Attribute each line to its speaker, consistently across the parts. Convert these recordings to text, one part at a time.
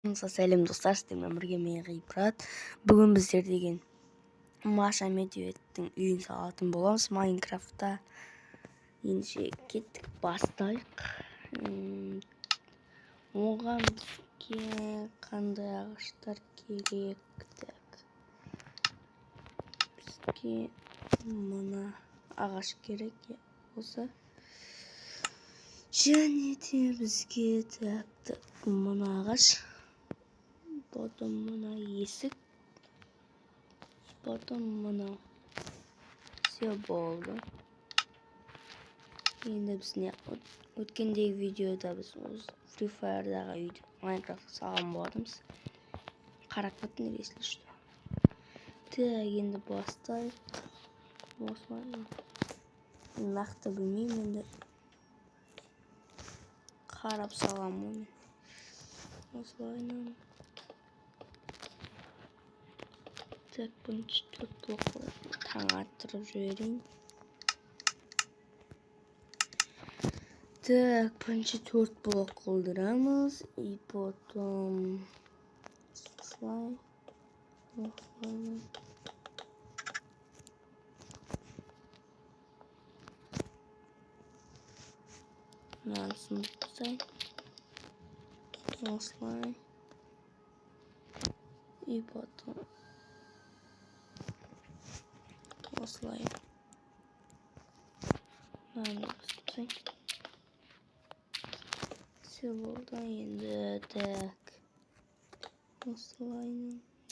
Speaker 1: Сәлем достар, сіздермен бірге мен Ғибрат. Бүгін біздер деген Маша Медведьтің үйін салатын боламыз Майнкрафтта. Ендеше кеттік, бастайық. Оған бізге қандай ағаштар керек? Бізге мына ағаш керек осы. Және де бізге мына ағаш. Потом мына есік. Потом мына. Все болды. Енді біз өткендегі видеода біз Free Fire'дағы Minecraft салған болатынбыз. Қарап кетіңдер, если что. Енді бастайық. Осылай. Нақты білмеймін, енді қарап саламын. Осылай. Бірінші 4 блок таң attырып жіберейін. Бірінші 4 блок қылдырамыз. И потом осылай. Мынанысын бұзайын. Осылай. И потом осылай. Мынаны бұзайын. Все болды. Енді осылай.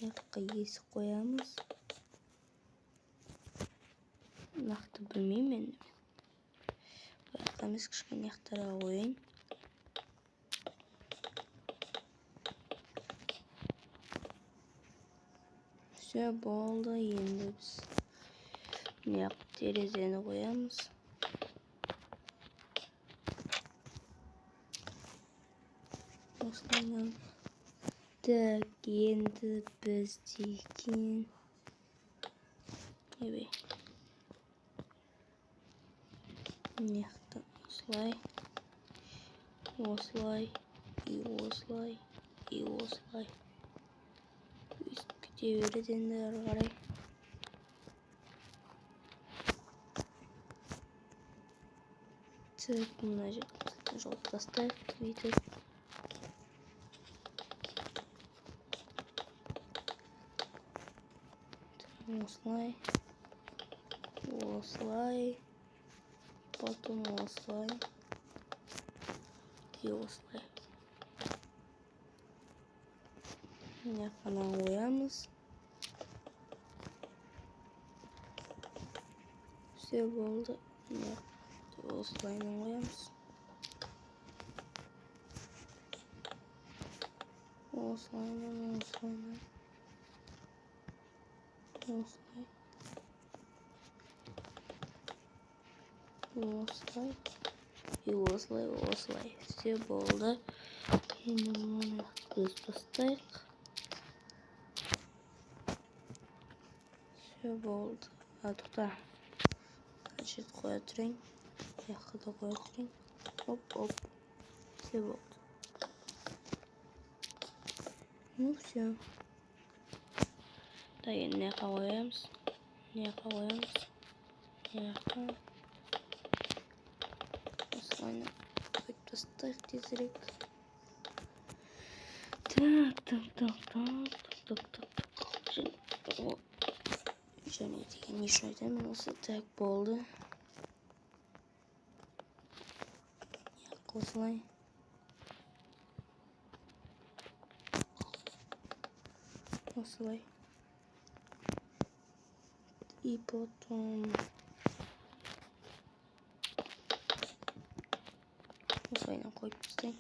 Speaker 1: Яққа есік қоямыз. Нақты білмеймін енді. Қойақтамыз, кішкене яқтарға қойайын. Все болды. Енді біз терезені қоямыз. Осылайынан. Енді біз деген осылай. Осылай. И осылай. И осылай. Өйстіп кете береді енді ары қарай. Мына жерді жауып тастайық. Бүйтіп. Осылай. Осылай. Потом осылай. И осылай. Яқына қоямыз. Все болды. Осылайынан қоямыз. Осылайынан. Осылай. Осылай. И осылай. Все болды. Енді мұны көз бастайық. Все болды. Тоқта. Жерді қоя тұрайын. Яққа да қоя тұрайын. Оп. Все болды. Ну все. Енді яққа қоямыз. Яққа. Осылайынан қойып тастайық тезірек. Және деген не үшін айтамын, осы болды. Осылай. Осылай. И потом осылайынан қойып тастайын.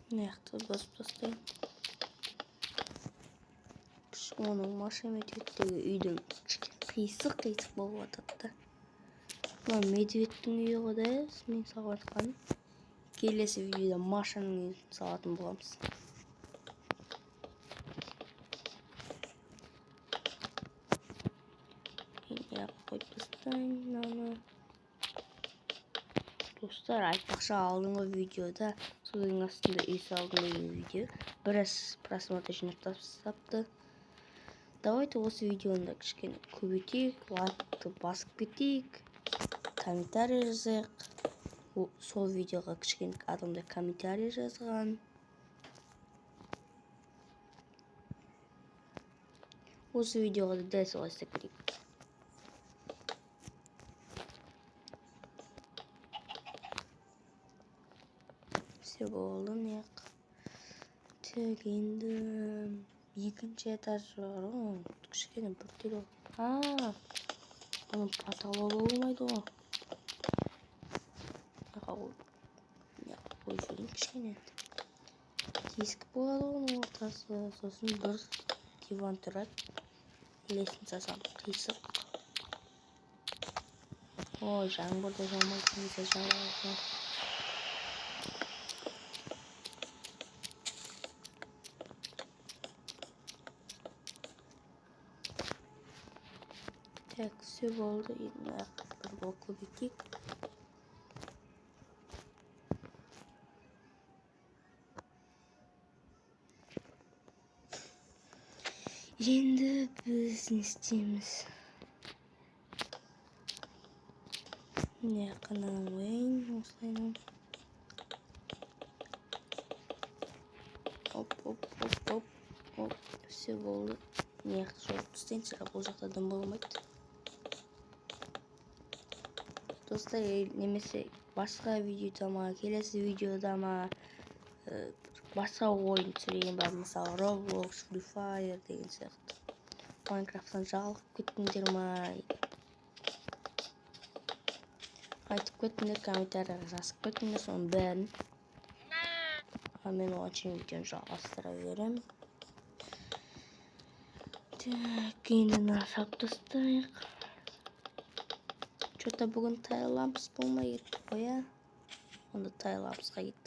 Speaker 1: Яқты басып тастайын. Оның Маша Медведьтегі үйдің қисық болып жатады. Бұл Медведьтің үйі ғой, мен салып жатқаным. Келесі видеода Машаның үйін салатын боламыз. Dostlar, айтпақшы алдыңғы видеода судың астында үй салдым деген видео біраз просмотр жинап тастапты. Давайте осы видеоны да кішкене көбейтейік, лайкты басып кетейік, комментарий жазайық. Сол видеоға кішкене адамдар комментарий жазған. Осы видеоға да дәл солай істеп кетейік. Все болды, неқ. Тек енді екінші этаж бар ғой, кішкене бүртелі. Оның потологы болмайды ғой. Қой жүрейін кішкене. Тесік болады ғой оның ортасы, сосын бір диван тұрады. Лестницасын қисық. Ой, жаңбырда жаумайтын кезде жауады. Так, все болды. Енді бір блок көбейтейік. Енді біз не істейміз? Не қанан ойын осылайынан. Оп. Все болды. Не жауып тастайын, сірә бұл жақта дым болмайды. Достар, немесе басқа видеода ма, келесі видеода ма басқа ойын түсірейін бар, мысалы Roblox, Free Fire деген сияқты. Майнкрафттан жалығып кеттіңдер ма? Айтып кеттіңдер, комментарияға жазып кеттіңдер соның бәрін. Мен оған шейін видеоны жалғастыра беремін. Так, енді насап тастайық. Что-то бүгін тайлампс болмай кетті ғой, я? Онда тайлампсқа кеттік.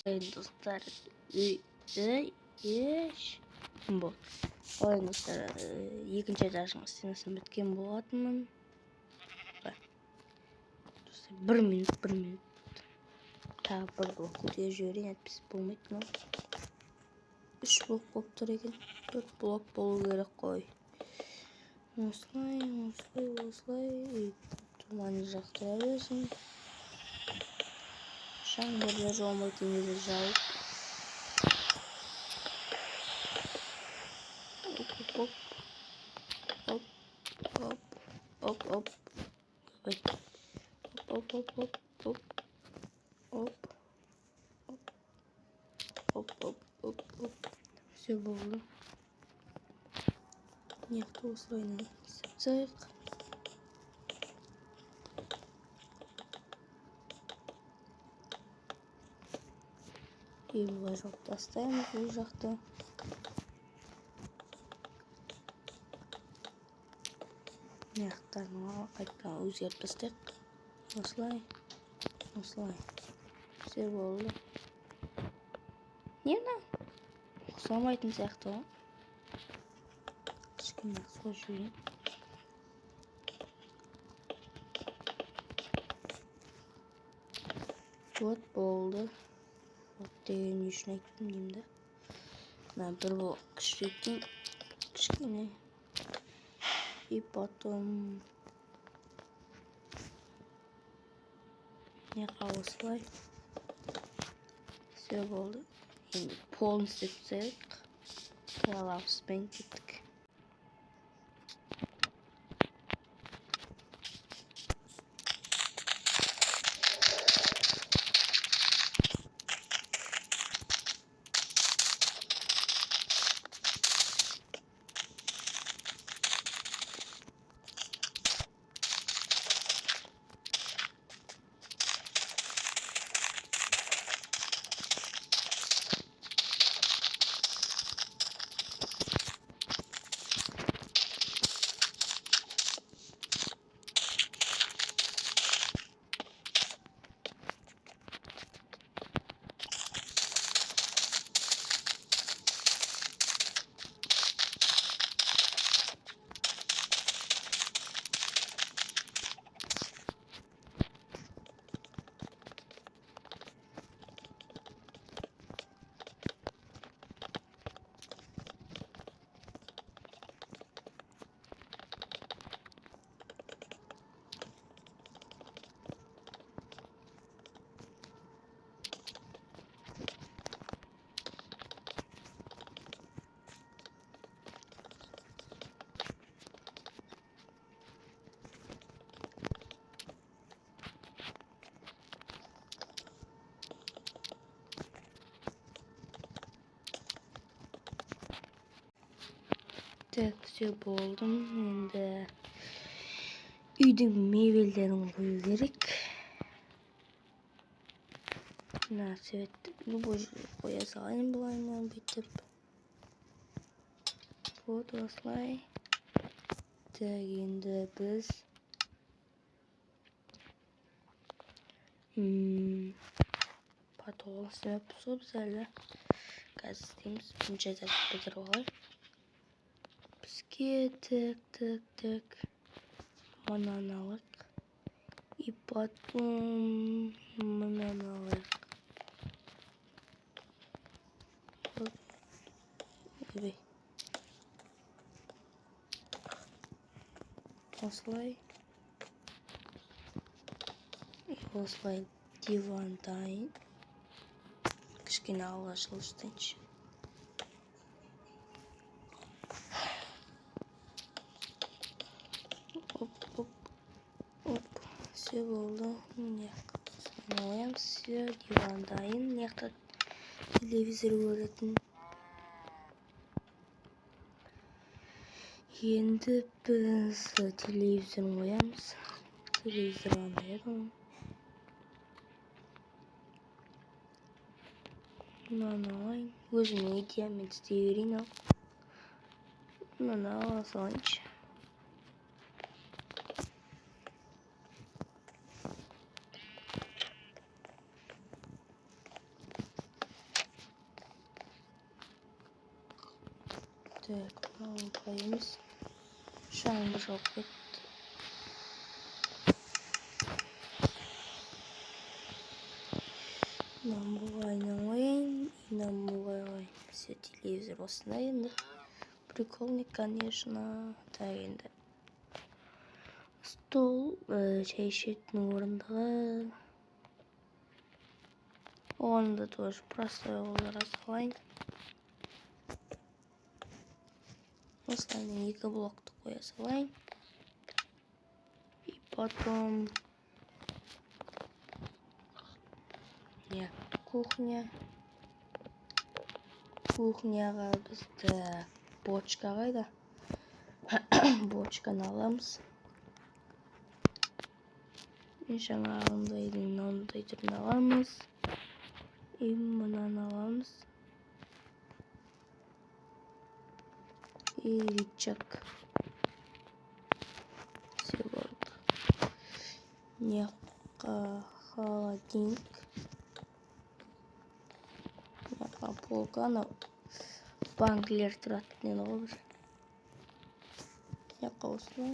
Speaker 1: Dostlar, бұл. Ой, достар, екінші этаждың стенасын біткен болатынмын. Достар, бір минут. Тағы бір блок көтеріп жіберейін, әйтпесе болмайды мынау. 3 блок болып тұр екен. 4 блок болу керек қой. Осылай. Тұманы жақтыра берсін. Жаңбырда жаумайтын кезде жауып. Все болды. Яқты осылайынан сыпсайық. Былай жоқ тастаймыз бұл жақты. Яқтарын қайтадан өзгеріп тастайық. Осылай. Все болды. Не мынау? Ұқсамайтын сияқты ғой. Кішкене сол жүйейін. Вот болды. Вот деген үшін айттым деймді. Мына бір бұл кішкене. И потом неға осылай. Все болды. Енді полын істеп тастайық. Қалапыспен кеттік. Так, все болды. Енді үйдің мебельдерін қою керек. Мына светті любой жерге қоя салайын былайынан бүйтіп. Вот осылай. Так, енді біз потол істемеппіз ғой біз әлі. Қазір істейміз. Бірінші тәртіп бітіріп алайық. Бізге так. Мынаны алайық. И потом мынаны алайық. Ойбай. Осылай. И осылай диван дайын. Кішкене алға жылжытайыншы. Оп. Все болды. Оямыз. Все диван дайын. Мына телевизор көретін. Енді біз телевизорын қоямыз. Телевизор қандай еді ғой. Мынаны алайын. Өзіме идеямен істей берейін ал. Мынаны ала салайыншы. Так, мынаны қоямыз. Шағын бір жауып кетті. Мынаны бұлайынан қояйын. Мынаны бұлай қояйын. Все, телевизор осындай енді. Прикольный, конечно. Так, енді стол, шай ішетін орындығы. Оны да тоже простой олара салайын. Осылайынан екі блокты қоя салайын. И потом кухня. Кухняға бізді бочка қайда. Бочканы аламыз. Жаңағындай түрін аламыз. Мынаны аламыз. Рычаг. Все болды. Холодильник. Полка. Банкілер тұрады. Нені қобыр. Осылай.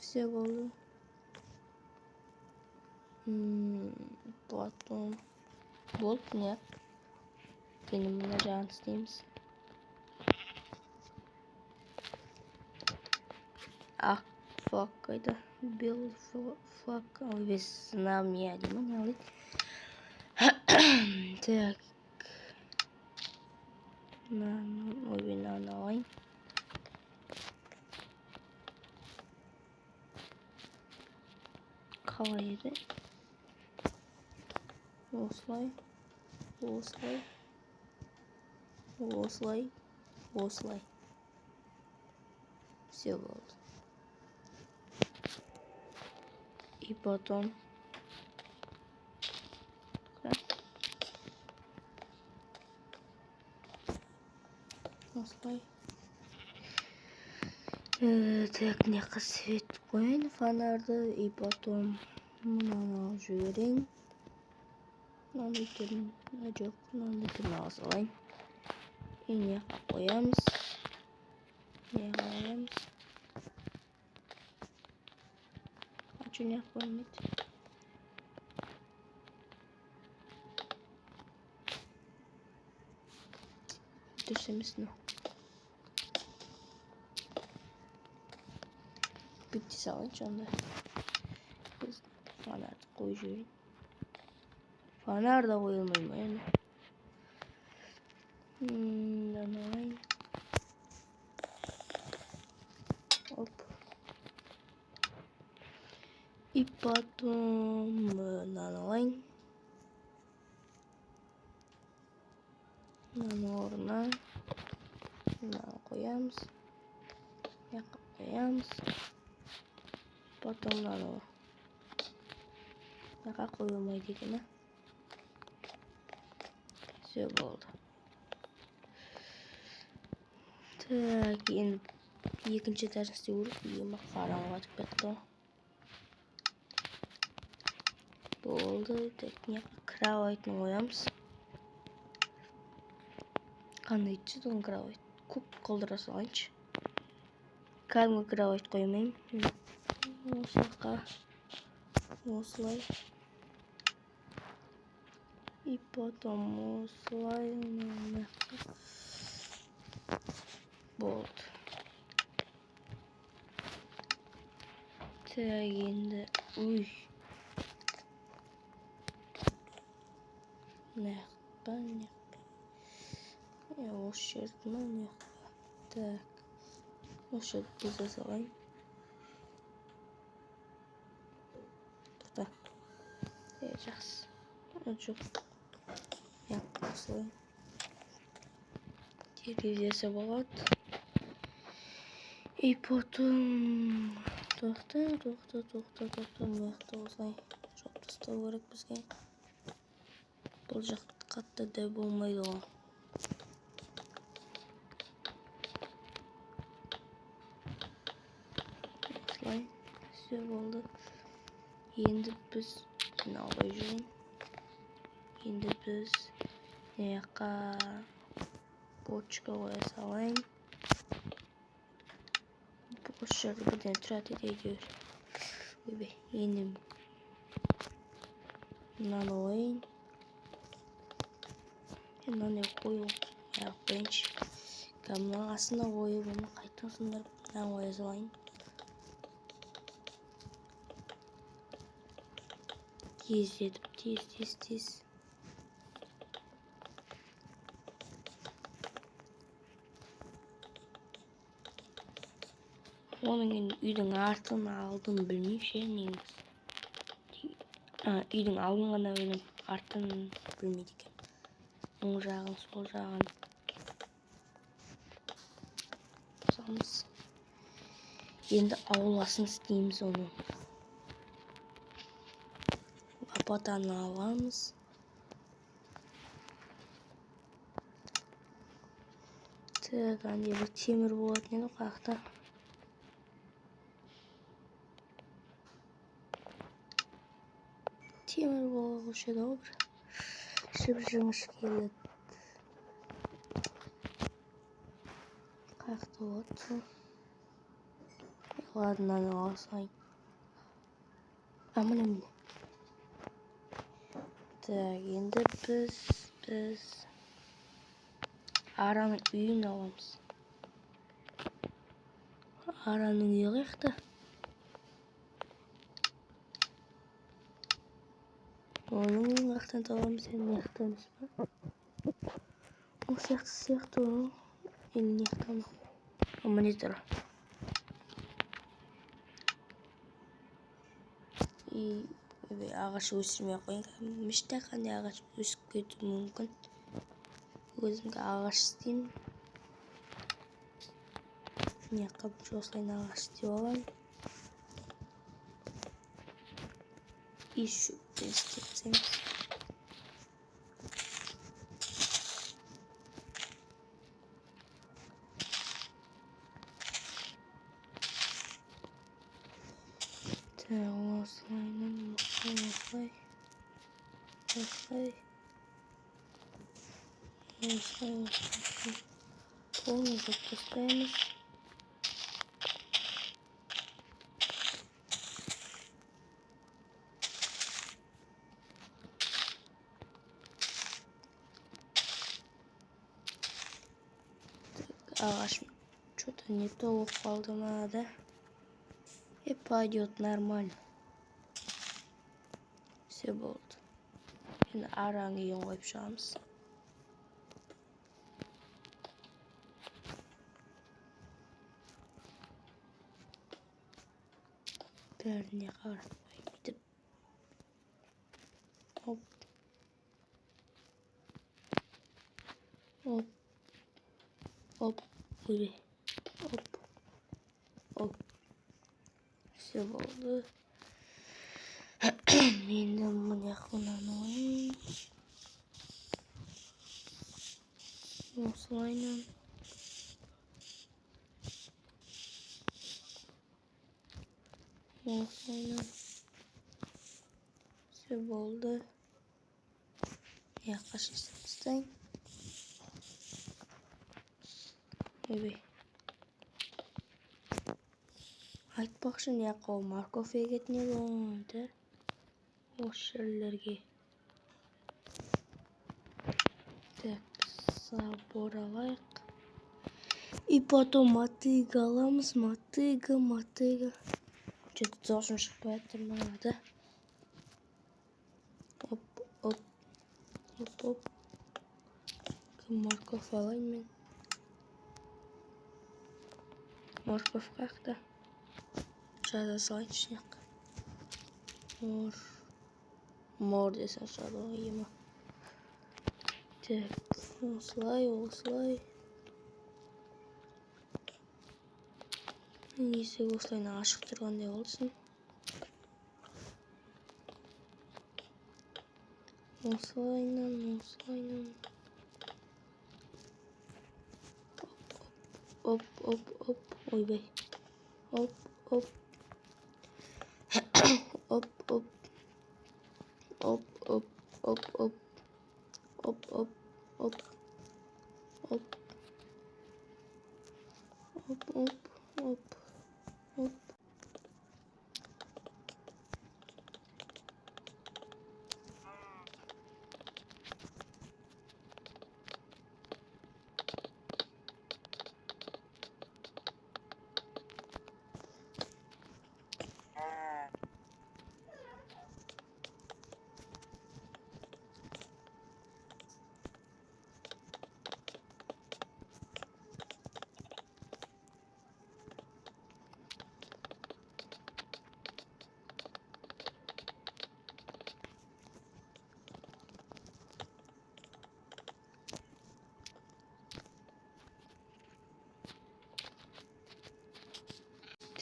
Speaker 1: Все болды. Потом болт не. Енді мына жағын істейміз. Ақ флаг қайда? Белый флаг. Без знамя деймін, не алайын. Так. Мынаны алайын. Қалай еді? Осылай. Все болды. И потом осылай. Так, мына свет қояйын фонарды. И потом мынаны алып жіберейін. Мынандай түрін алып салайын. И не қоямыз. Не қоймайды. Дұрыс емес мынау. Бітті салайыншы онда. Біз фонарды қойып жіберейін. Фонар да қойылмай ма енді? Алайын. Оп. И потом мынаны алайын. Мынаны орнына мынаны қоямыз. Яққа қоямыз. Потом мынаны яққа қойылмайды екен, а? Все болды. Так, енді екінші этажын істеу керек. Ема қараңғы батып кетті. Болды. Так, кроватын қоямыз. Қандай түседі оның кровать? Көп қолдыра салайыншы. Кәдімгі кровать қоймайым. Осылаққа. Осылай. И потом осылай. Болды. Так, енді. Уй. Неқпа. Осы жерді ма неқпа. Так. Осы жерді бұза салайын. Тоқта. Жақсы. Жоқ. Неқпа осылай. Терезесі болады. И потом... Тоқта. Мықты осылай. Жоқ тастау керек бізге. Бұл жақ қатты да болмайды ғой. Осылай. Все болды. Енді біз алып жүрейін. Енді біз неққа бочка қоя салайын. Осы жерде бірден тұрады дейді. Ойбай, енді мынаны қойайын. Мынаны қою қойыншы. Мынаның астына қойып, оны қайтадан сындырып, мынаны қоя салайын. Тездетіп, тез. Оның үйдің артын алдын білмейші негіз. Үйдің алдын ғана артын білмейді екен. оң жағын, сол жағын қосамыз. Енді ауласын істейміз оның. Лопатаны аламыз. Так, андай бір темір болатын еді қақта. Темір болушы еді ғой бір. Жып-жіңішке келеді. Қақта болады. Ладно, аны алсайын. Міне. Так, енді біз Араның үйін аламыз. Араның үйі қайда? Оның үйін қайдан табамыз, енді мақтамыз ба? Ол сияқты оның үйін мақтамыз. Міне тұр. Ағаш өсірмей қойын. Мішті қандай ағаш өсіп кетуі мүмкін. Өзімге ағаш істеймін. Міне қабыншы осылайын ағаш істеп аламын. И шөппен істетсеңіз. Осылай. Полный запускаемыз. Ағаш что-то не то болып қалды ма, да? И пойдет нормально. Все болды. Енді Араның үйін қойып шығамыз. Бәріне қаратпай бүйтіп. Оп. Оп. Оп. Ой. Оп. Оп. Все болды. Енді мына қонаны осылайынан. Все болды. Яққа шешіп тастайын. Ой. Айтпақшы, яққа морковь егетін еді оны. Осы жерлерге. Так, забор алайық. И потом мотыга аламыз. Мотыга. Что-то должен шықпай жатыр ма, да? Оп. Морковь алайын мен. Морковь қақта. Жаза салайыншы яққа. Мор десен шығады ғой ема. Так, осылай. Есік осылайын ашық тұрғандай болсын. Осылайынан. Оп. Ойбай. Оп.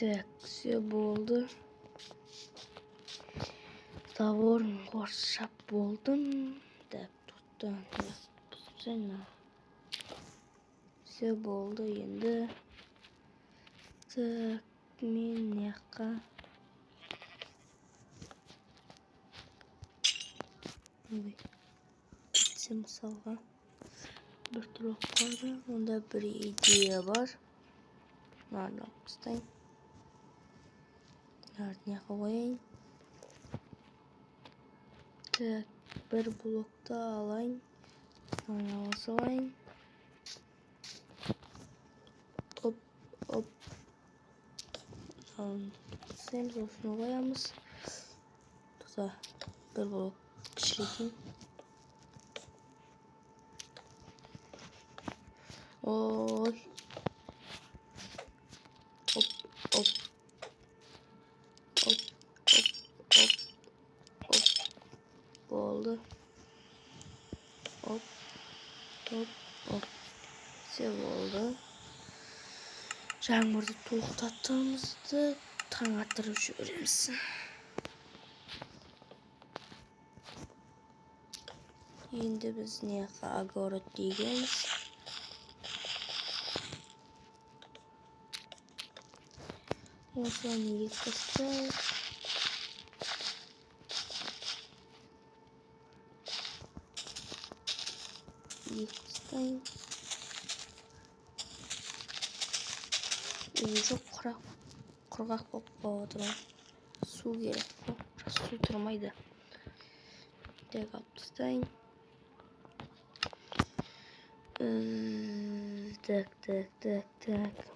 Speaker 1: Так, все болды. Заборын қоршап болдым. Так, туттан все болды енді. Так, мен жаққа кетсем мысалға бір тұрып қалды. Онда бір идея бар. Мынаны алып тастайын. Мынаны жаққа қояйын. Так, бір блокты алайын. Мынаны ала салайын. Оп, оп. Тастаймыз, осыны қоямыз. Тұта бір блок кішірейтін. Ой. Оп, оп. Оп, оп, оп, оп. Болды. Оп, оп, оп. Все болды. Жаңбырды тоқтатамызды таң атырып жібереміз. Енді біз неға огород дегенбіз. Осыны егіп тастайық. Егіп тастайын. Жоқ, құрғақ болып қалып отыр. Су керек қой. Су тұрмайды. Так, алып тастайын. Так.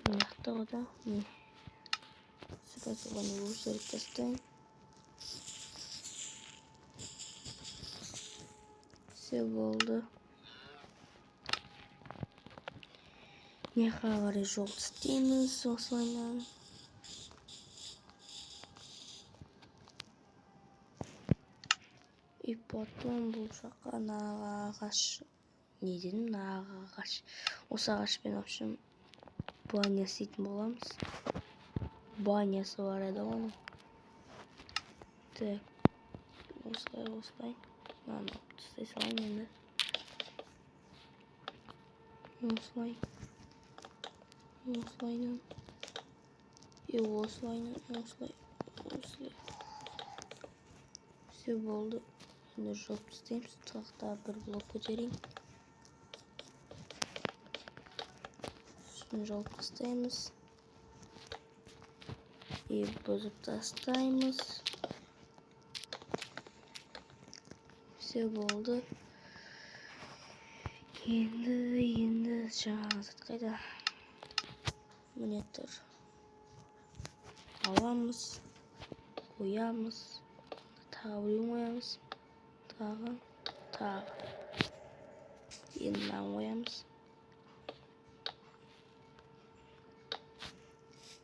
Speaker 1: Мынақты ғода. Сұрасылғаны өшіріп тастайын. Все болды. Неға қарай жол істейміз осылайынан. И потом бұл жаққа ағаш. Не дедім? Ағаш. Осы ағашпен общем баня істейтін боламыз. Банясы бар еді оның. Так. Осылай. Мынаны алып тастай салайын енді. Осылайынан. Осылай. Все болды. Енді жауып тастаймыз. Тақта бір блок көтерейін. Şimdi жауып тастаймыз. И бұзып тастаймыз. Все болды. Енді жаңағы зат қайда? Міне тұр. Аламыз. Қоямыз. Тағы біреуін қоямыз. Тағы. Енді мынаны қоямыз.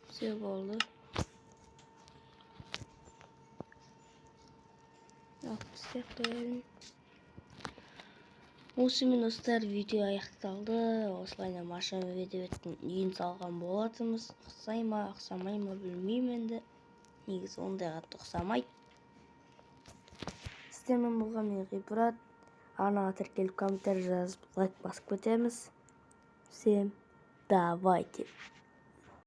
Speaker 1: Все болды. Істеп қояйын. Осымен достар, видео аяқталды. Осылайынан Маша Медведевтің үйін салған болатынбыз. Ұқсай ма, ұқсамай ма білмеймін енді. Негізі ондай қатты ұқсамайды. Сіздермен болған мен ғибрат. Арнаға тіркеліп комментарий жазып лайк басып кетеміз. Всем давайте.